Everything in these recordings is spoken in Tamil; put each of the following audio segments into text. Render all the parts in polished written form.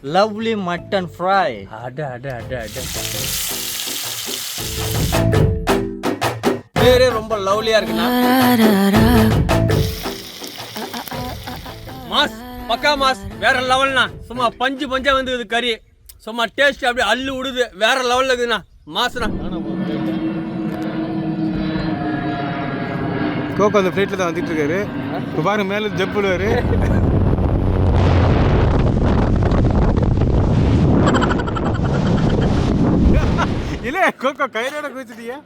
Lovely mutton fry. அட அட அட அட பேரே ரொம்ப லவ்லியா இருக்குண்ணா. மாஸ் பக்கா மாஸ் வேற லெவல்ண்ணா. சும்மா பஞ்சு பஞ்சா வந்து இது கறி சும்மா டேஸ்ட் அப்படியே அள்ளு விடுது. வேற லெவல்ல இருக்குதுண்ணா. மாஸ்ண்ணா. கோகோ அந்த ஃப்ளைட்ல தான் வந்துட்டு இருக்காரு. இப்போ பாருங்க மேலே ஜம்ப் பண்ணுவாரு. இல்ல கோகோ கையோட குதிச்சிட்டியா?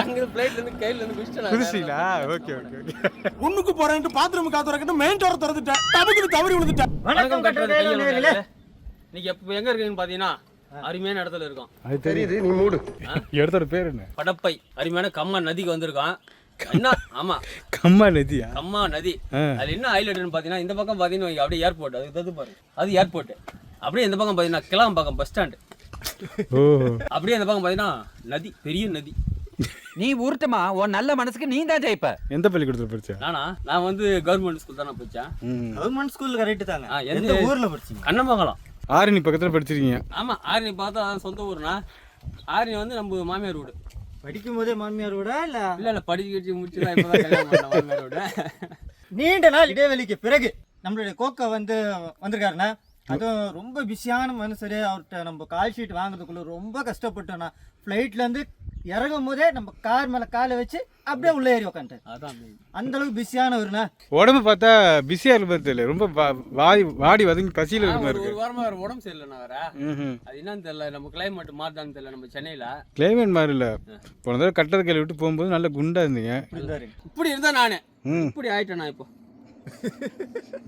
அங்க ஃப்ளைட்ல இருந்து கையில இருந்து குதிச்சிட்டீங்களா? Okay okay okay. ஒண்ணுக்கு போறேன்ட்டு பாத்ரூம் காத்து வரக்கிட்டு மெயின் டோர் திறந்துட்டேன். தடுக்குது தவறி விழுந்துட்டேன். வணக்கம் கட்டுறது. நீங்க எப்ப எங்க இருக்கீங்கன்னு பாத்தீங்கன்னா அருமையான இடத்துல இருக்கோம். அது தெரியுது, நீ மூடு. இடத்தோட பேர் என்ன? படப்பை. அருமையான கம்மா நதிக்கு வந்திருக்கோம். என்ன ஆமா கம்மா நதியா? கம்மா நதி. அது என்ன ஹைலைட்னு பாத்தீங்கன்னா இந்த பக்கம் பாத்தீங்கன்னா அப்படியே ஏர்போர்ட். அது பாரு அது ஏர்போர்ட். அப்படியே இந்த பக்கம் பாத்தீங்கன்னா கிளாம்பாக்கம் பஸ் ஸ்டாண்ட். ஓ அப்படியே இந்த பக்கம் பாத்தீங்கன்னா நதி, பெரிய நதி. நீ ஊர்ட்டமா உன் நல்ல மனசுக்கு நீ தான் ஜெயிப்ப. எந்த பள்ளிக்கூடத்துல படிச்ச? நான் வந்து கவர்மெண்ட் ஸ்கூல் தான் படிச்சேன். கவர்மெண்ட் ஸ்கூல் கரெக்ட் தாங்க. எந்த ஊர்ல படிச்சீங்க? கண்ணமங்கலம். ஆரணி பக்கத்துல படிச்சிருக்கீங்க? ஆமா ஆரணி பார்த்தா சொந்த ஊர்னா. ஆரணி வந்து நம்ம மாமியார் வீடு. படிக்கும் போதே மாமியார் விட இல்ல படிச்சு முடிச்சுதான் இப்பதான் கல்யாணம் பண்ண மாமியார் வீடு. நீண்ட நாள் இடைவெளிக்கு பிறகு நம்மளுடைய கோக்கோ வந்திருக்காருண்ணா. அதுவும் ரொம்ப பிஸியான மனுஷரு. அவர்கிட்ட நம்ம கால் ஷீட் வாங்குறதுக்குள்ள ரொம்ப கஷ்டப்பட்டோம்னா. ஃப்ளைட்லேருந்து இறங்கும் போதே நம்ம கார் மேலே காலை வச்சு அப்படியே உள்ளே ஏறி உட்காந்துட்டார். அதான் அந்த அளவுக்கு பிஸியானவருண்ணா. உடம்பு பார்த்தா பிஸியா இருப்பது தெரியல. ரொம்ப வாடி வதங்கி பசியில இருக்க மாதிரி ஒரு இருக்கு. வாரமா வேற உடம்பு சரியில்லைண்ணா வேற. அது என்னன்னு தெரியல. நம்ம கிளைமேட் மாறுதான்னு தெரியல. நம்ம சென்னையில கிளைமேட் மாதிரி இல்ல. போன தடவை கட்டத கையில விட்டு போகும்போது நல்ல குண்டா இருந்தீங்க. இப்படி இருந்தா நானு இப்படி ஆயிட்டேண்ணா. இப்போ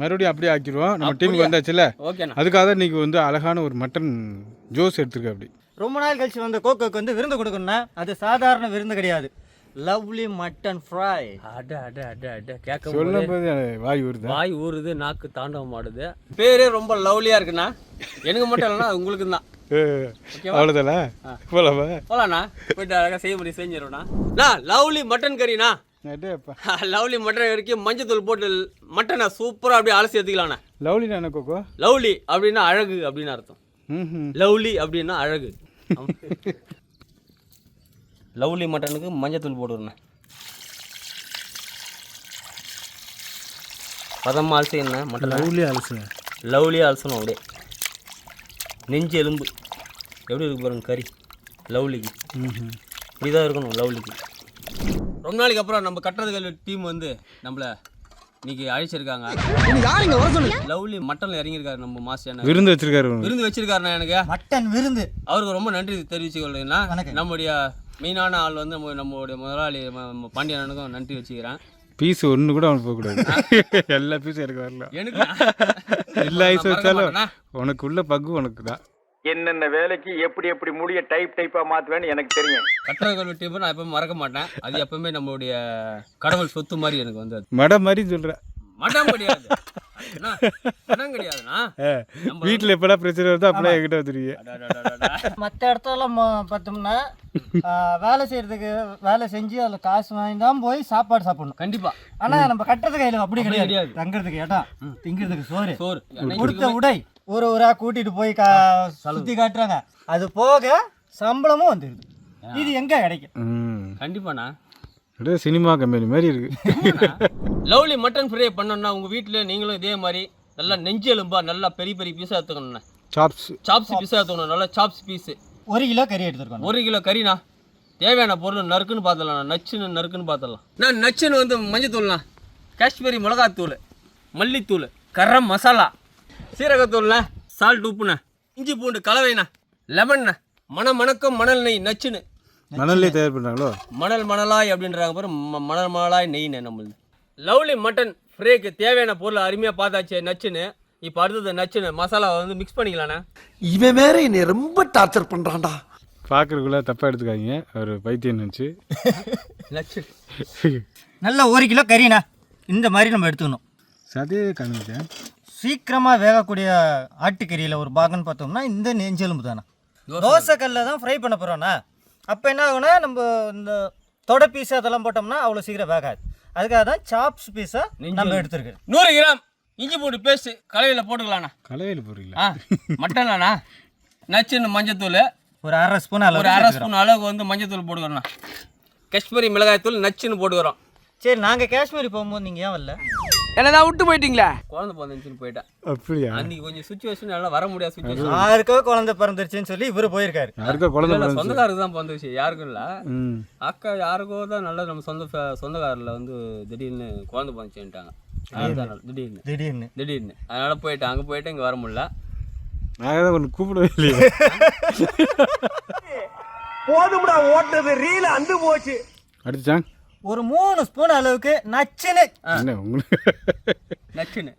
மறுபடியும் அப்படியே ஆக்கிடுவோம். நம்ம டீமுக்கு வந்தாச்சுல. ஓகேண்ணா. அதுக்காக இன்னைக்கு வந்து அழகான ஒரு மட்டன் ஜூஸ் எடுத்துருக்க. அப்படி ரொம்ப நாள் கழிச்சு வந்த கோக்கோக்கு வந்து விருந்து கொடுக்கணும்னா அது சாதாரண விருந்து கிடையாது. Lovely mutton fry. அட அட அட அட கேட்க சொல்லும் போது வாய் ஊறுது. வாய் ஊறுது, நாக்கு தாண்டவம் ஆடுது. பேரே ரொம்ப லவ்லியா இருக்குண்ணா. எனக்கு மட்டும் இல்லைன்னா உங்களுக்கு தான். அவ்வளோதானே? போலாமா? போலாண்ணா. போயிட்டு அழகாக செய்ய முடியும் செஞ்சிடறோண்ணா. லவ்லி மட்டன் கறிண்ணா. லவ்லி மட்டன் கறிக்கு மஞ்சத்தூள் போட்டு மட்டனை சூப்பராக அப்படியே அலசி எடுத்துக்கலாண்ணா. லவ்லி தானே கோகோ? லவ்லி அப்படின்னா அழகு அப்படின்னு அர்த்தம். லவ்லி அப்படின்னா அழகு. லவ்லி மட்டனுக்கு மஞ்சத்தூள் போடுறேண்ணா. பதமாக அலசிங்கண்ணா மட்டன். லவ்லி அலசுங்க. லவ்லியாக அலசணும். அப்படியே நெஞ்சு எலும்பு எப்படி இருக்கு பாருங்க கறி லவ்லிக்கு. இப்படி தான் இருக்கணும் லவ்லிக்கு. ரொம்ப நாளைக்கு அப்புறம் நம்ம கட்டுறதுகள் டீம் வந்து நம்மளை இன்னைக்கு அழைச்சிருக்காங்க. லவ்லி மட்டன்ல இறங்கியிருக்காரு நம்ம மாஸ்டர். விருந்து வச்சிருக்காரு. விருந்து வச்சிருக்காருண்ணா. எனக்கு மட்டன் விருந்து. அவருக்கு ரொம்ப நன்றி தெரிவிச்சுக்கொள்ளுங்கண்ணா. நம்முடைய மெயினான ஆள் வந்து நம்மளுடைய முதலாளி பாண்டியனுக்கும் நன்றி வச்சுக்கிறேன். பீஸ் ஒன்று கூட அவனுக்கு போகக்கூடாது. எல்லா பீஸும் எனக்கு வரல. எனக்கு எல்லா ஐஸும் வச்சாலும் உனக்கு உள்ள பங்கு உனக்கு தான். என்னென்ன வேலைக்கு எப்படி எப்படி முடிய டைப்பா மாத்துவேன்னு எனக்கு தெரியும். கட்டுறதுகள் டீம் நான் எப்பவுமே மறக்க மாட்டேன். அது எப்பவுமே நம்மளுடைய கடவுள் சொத்து மாதிரி எனக்கு வந்து. மடம் மாதிரி சொல்கிறேன். மடம் கிடையாது, மடம் கிடையாதுண்ணா. வீட்டில் எப்படா பிரச்சனை வருதோ அப்படியே என்கிட்ட வந்துருவீங்க. மற்ற இடத்துலலாம் பார்த்தோம்னா வேலை செஞ்சு அதில் காசு வாங்கி தான் போய் சாப்பாடு சாப்பிடணும் கண்டிப்பாக. ஆனால் நம்ம கட்டுறது கையில் அப்படி கிடையாது. தங்குறதுக்கு இடம், திங்கிறதுக்கு சோறு, கொடுத்த உடை, ஊராக கூட்டிட்டு போய் சுற்றி காட்டுறாங்க. அது போக சம்பளமும் வந்துடுது. இது எங்கே கிடைக்கும்? கண்டிப்பாண்ணா. அப்படியே சினிமா கம்பெனி மாதிரி இருக்கு. லவ்லி மட்டன் ஃப்ரை பண்ணோம்னா உங்கள் வீட்டில் நீங்களும் இதே மாதிரி நல்லா நெஞ்சு எலும்பா நல்லா பெரிய பெரிய பீஸாக எடுத்துக்கணுண்ணா. சாப்ஸ் பீஸாக எடுத்துக்கணும். நல்லா சாப்ஸ் பீஸு 1 கிலோ கறி எடுத்துருக்கோம். 1 கிலோ கறிண்ணா. தேவையான பொருள் நறுக்குன்னு பார்த்துடலாம். நறுக்குன்னு பார்த்துடலாம். நான் நச்சுன்னு வந்து மஞ்சத்தூள்ண்ணா, காஷ்மீரி மிளகாத்தூள், மல்லித்தூள், கரம் மசாலா, சீரகத்தூள்ண்ணா, சால்ட், உப்புண்ணா, இஞ்சி பூண்டு கலவைண்ணா, லெமன்ண்ணா, மணக்கம் மணல் நெய் நச்சுன்னு. மணல்லே தயார் பண்ணுறாங்களோ? மணலாய் அப்படின்றாங்க பாரு. மணலாய் நெய்ண்ணே நம்மளுது. லவ்லி மட்டன் ஃப்ரைக்கு தேவையான பொருள் அருமையாக பார்த்தாச்சு நச்சுன்னு. இப்போ அடுத்தது நச்சுன்னு மசாலாவை வந்து மிக்ஸ் பண்ணிக்கலாண்ணா. இவன் வேற என்னை ரொம்ப டார்ச்சர் பண்றான்டா. பார்க்குறதுக்குள்ள தப்பாக எடுத்துக்காதீங்க. ஒரு பைத்தியம் நினச்சி. நச்சு நல்ல 1 கிலோ கறிண்ணா. இந்த மாதிரி நம்ம எடுத்துக்கணும். சதே காணுங்க. சீக்கிரமாக வேகக்கூடிய ஆட்டுக்கறியில் ஒரு பாகம்னு பார்த்தோம்னா இந்த நெஞ்செலும்பு தானே. தோசைக்கல்ல தான் ஃப்ரை பண்ண போகிறோண்ணா. அப்போ என்ன ஆகுனா நம்ம இந்த தொடை பீஸு அதெல்லாம் போட்டோம்னா அவ்வளோ சீக்கிரம் வேகாது. அதுக்காக தான் சாப்ஸ் பீஸாக நம்ம எடுத்துருக்கோம். 100 கிராம் இஞ்சி பூண்டு பேஸ்ட் கலவையில் போட்டுக்கலாண்ணா. கலவையில் போடுறீங்களா? மட்டன்லாண்ணா நச்சுன்னு மஞ்சத்தூள் ஒரு 1/2 ஸ்பூன் அளவு, ஒரு 1/2 ஸ்பூன் அளவுக்கு வந்து மஞ்சத்தூள் போட்டுக்கிறோண்ணா. காஷ்மீரி மிளகாய் தூள் நச்சுன்னு போட்டுக்கிறோம். சரி, நாங்கள் காஷ்மீரி போகும்போது நீங்கள் ஏன் வரல? என்னதான் விட்டு போயிட்டீங்களா? குழந்தை பிறந்துச்சுன்னு போயிட்டேன். அப்படியா? அன்னைக்கு கொஞ்சம் சுச்சுவேஷன் எல்லாம் வர முடியாது. சுச்சுவேஷன் யாருக்கோ குழந்தை பிறந்துருச்சுன்னு சொல்லி இவரு போயிருக்காரு. யாருக்கோ குழந்தை சொந்தக்காரருக்கு தான் பிறந்துச்சு, யாருக்கும் இல்லை. அக்கா யாருக்கோ தான் நல்ல நம்ம சொந்தக்காரில் வந்து திடீர்னு குழந்தை பிறந்துச்சுட்டாங்க. திடீர்னு அதனால போயிட்டேன். அங்கே போயிட்டு இங்கே வர முடியல. நாங்கள் தான் ஒன்று கூப்பிடவே இல்லையா? போதும்டா ஓட்டது ரீல அந்து போச்சு. அடிச்சாங்க ஒரு 3 ஸ்பூன் அளவுக்கு நச்சுன்னு நச்சுன்னு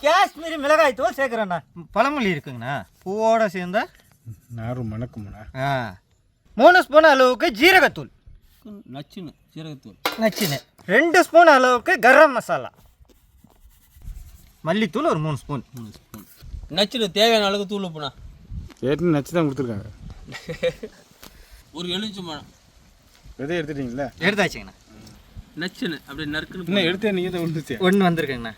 காஷ்மீரி மிளகாய் தூள் சேர்க்குறேண்ணா. பழமொழி இருக்குங்கண்ணா, பூவோட சேர்ந்தா நாரும் மணக்கும்ண்ணா. 3 ஸ்பூன் அளவுக்கு ஜீரகத்தூள் நச்சுன்னு சீரகத்தூள் நச்சுன்னு. 2 ஸ்பூன் அளவுக்கு கரம் மசாலா, மல்லித்தூள் ஒரு 3 ஸ்பூன். நச்சுன்னு தேவையான அளவுக்கு தூள் உப்புண்ணா. ஏற்கனவே நச்சு தான் கொடுத்துருக்காங்க. ஒரு எலுமிச்சம்பழம் எதை எடுத்துட்டீங்களா? எடுத்தாச்சுங்கண்ணா. நச்சுன்னு அப்படியே நறுக்குன்னு இன்னும் எடுத்து நீங்கள் தான் விழுந்துச்சு. ஒன்று வந்திருக்குங்கண்ணா.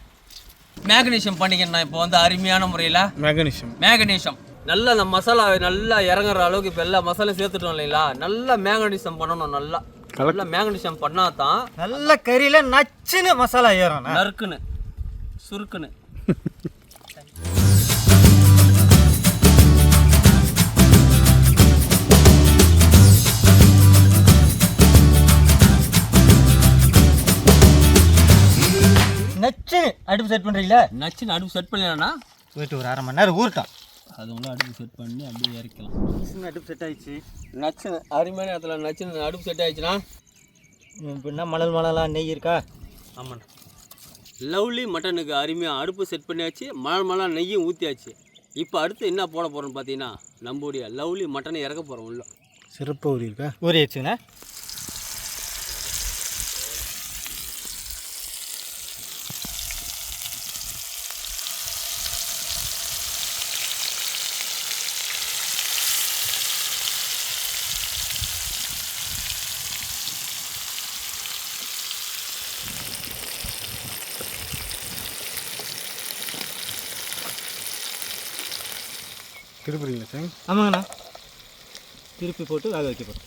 மேக்னீஷியம் பண்ணிக்கண்ணா. இப்போ வந்து அருமையான முறையில் மேக்னீஷியம் நல்லா அந்த மசாலா நல்லா இறங்குற அளவுக்கு இப்போ எல்லா மசாலையும் சேர்த்துட்டோம் இல்லைங்களா? நல்லா மேக்னீஷியம் பண்ணணும். நல்லா மேக்னீஷியம் பண்ணால் தான் நல்ல கறியில் நச்சுன்னு மசாலா ஏறும், நறுக்குன்னு சுருக்குன்னு. நச்சுன்னு அடுப்பு செட் பண்ணுறீங்களா? நச்சுன்னு அடுப்பு செட் பண்ணலன்னா போயிட்டு ஒரு 1/2 மணி நேரம் ஊறட்டும். அது ஒன்றும் அடுப்பு செட் பண்ணி அப்படியே இறக்கலாம். அடுப்பு செட் ஆயிடுச்சு. நச்சுன்னு அருமையான இடத்துல நச்சுன்னு அடுப்பு செட் ஆயிடுச்சுன்னா இப்படின்னா மணலாக நெய் இருக்கா? ஆமாண்ணா. லவ்லி மட்டனுக்கு அருமையாக அடுப்பு செட் பண்ணியாச்சு, மணலாக நெய்யும் ஊற்றியாச்சு. இப்போ அடுத்து என்ன போட போகிறோன்னு பார்த்தீங்கன்னா நம்மளுடைய லவ்லி மட்டனை இறக்க போகிறோம் உள்ள. சிறப்பாக ஊறி இருக்கா? ஊறிடுச்சுண்ணா. திருப்புறீங்களா சார்? ஆமாங்கண்ணா, திருப்பி போட்டு வேக வைக்க போகிறோம்.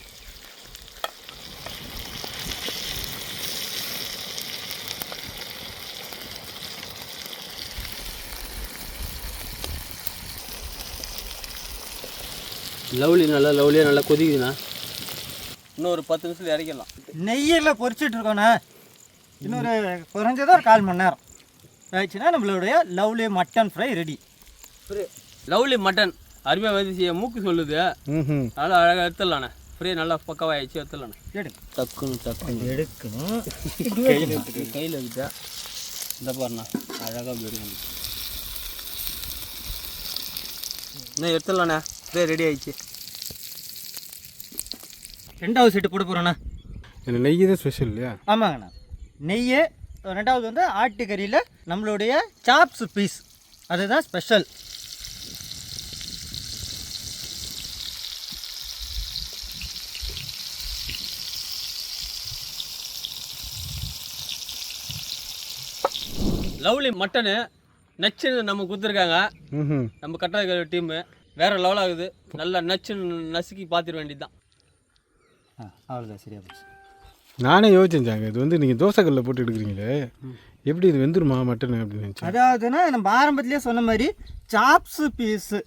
லவ்லியாக நல்லா கொதிக்குதுண்ணா. இன்னும் ஒரு 10 நிமிஷத்தில் இறக்கிடலாம். நெய்யில் பொரிச்சிட்டு இருக்கோண்ணா. இன்னொரு குறைஞ்சதாக ஒரு 1/4 மணி நேரம் ஆயிடுச்சுன்னா நம்மளுடைய lovely mutton fry ready. Lovely mutton அருமையாக வந்து மூக்கு சொல்லுது. நல்லா அழகாக எடுத்துடலாண்ணே. ஃப்ரை நல்லா பக்கவாக ஆயிடுச்சு, எடுத்துடலாண்ணே. டக்குன்னு எடுக்கணும். கையில் எடுத்தா இந்த பாருண்ணா அழகாக அப்படி எடுக்கணும். இன்னும் எடுத்துடலாண்ணே. ஃப்ரை ரெடி ஆயிடுச்சு. 2வது செட்டு போட போகிறோண்ணா. இந்த நெய் தான் ஸ்பெஷல் இல்லையா? ஆமாங்கண்ணா, நெய். 2வது வந்து ஆட்டுக்கறியில் நம்மளுடைய சாப்ஸ் பீஸ், அதுதான் ஸ்பெஷல். லவ்லி மட்டனு நச்சுன்னு நம்ம கொடுத்துருக்காங்க. நம்ம கட்டாய டீமு வேறு லெவல் ஆகுது. நல்லா நச்சுன்னு நசுக்கி பார்த்துட வேண்டியது தான். அவ்வளோதான், சரியா போச்சு. நானே யோசிச்சேங்க, இது வந்து நீங்கள் தோசைக்கல்லில் போட்டு எடுக்கிறீங்களே, எப்படி இது வெந்துருமா மட்டன் அப்படின்னு நினச்சேன். அதாவதுன்னா நம்ம ஆரம்பத்துலேயே சொன்ன மாதிரி சாப்ஸு பீஸு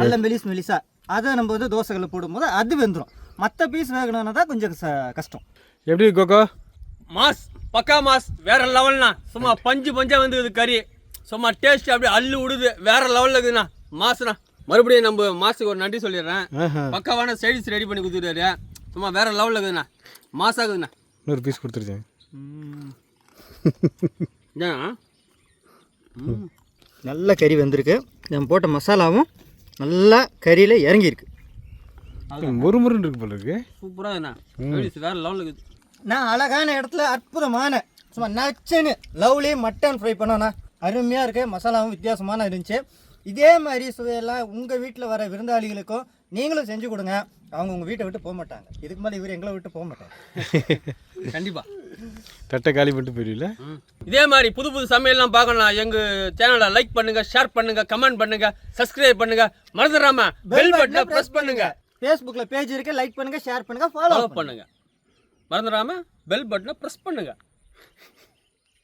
நல்ல மெலிசா அதை நம்ம வந்து தோசைகளில் போடும்போது அது வெந்துடும். மற்ற பீஸ் வேகணும்னா தான் கொஞ்சம் கஷ்டம். எப்படி கோகோ? மாஸ், பக்கா மாஸ், வேற லெவல்ண்ணா. சும்மா பஞ்சா வந்துக்குது கறி. சும்மா டேஸ்ட் அப்படியே அள்ளு விடுது, வேற லெவலில் இருக்குதுண்ணா. மாசுண்ணா. மறுபடியும் நம்ம மாசுக்கு ஒரு நன்றி சொல்லிடுறேன். பக்காவான சைடிஸ் ரெடி பண்ணி கொடுத்துட்டாரு. சும்மா வேற லெவலில் இருக்குதுண்ணா. மாசாகுதுண்ணா. இன்னொரு பீஸ் கொடுத்துருச்சேன். நல்ல கறி வந்திருக்கு. நம்ம போட்ட மசாலாவும் நல்லா கறியில் இறங்கியிருக்கு. முறுமுறுன்னு இருக்கு போல இருக்கு. சூப்பராக இருக்குண்ணா. வேற லெவலில் இருக்குது. நான் அழகான இடத்துல அற்புதமான சும்மா நச்சுன்னு லவ்லி மட்டன் ஃப்ரை பண்ணோண்ணா. அருமையாக இருக்குது. மசாலாவும் வித்தியாசமான இருந்துச்சு. இதே மாதிரி சுவையெல்லாம் உங்கள் வீட்டில் வர விருந்தாளிகளுக்கும் நீங்களும் செஞ்சு கொடுங்க. அவங்க உங்கள் வீட்டை விட்டு போக மாட்டாங்க. இதுக்கு மேலே இவர் எங்களை விட்டு போக மாட்டாங்க. கண்டிப்பாக. தட்டை காலி பண்ணிட்டு போயிடுவீல. இதே மாதிரி புது புது சமையல்லாம் பார்க்கணும். எங்கள் சேனலை லைக் பண்ணுங்கள், ஷேர் பண்ணுங்கள், கமெண்ட் பண்ணுங்கள், சப்ஸ்கிரைப் பண்ணுங்கள். மறந்துடாம பெல் பட்டனை ப்ரெஸ் பண்ணுங்கள். ஃபேஸ்புக்கில் பேஜ் இருக்குது, லைக் பண்ணுங்கள், ஷேர் பண்ணுங்கள், ஃபாலோ பண்ணுங்கள். மறந்துடாம பெல் பட்டனை ப்ரெஸ் பண்ணுங்கள்.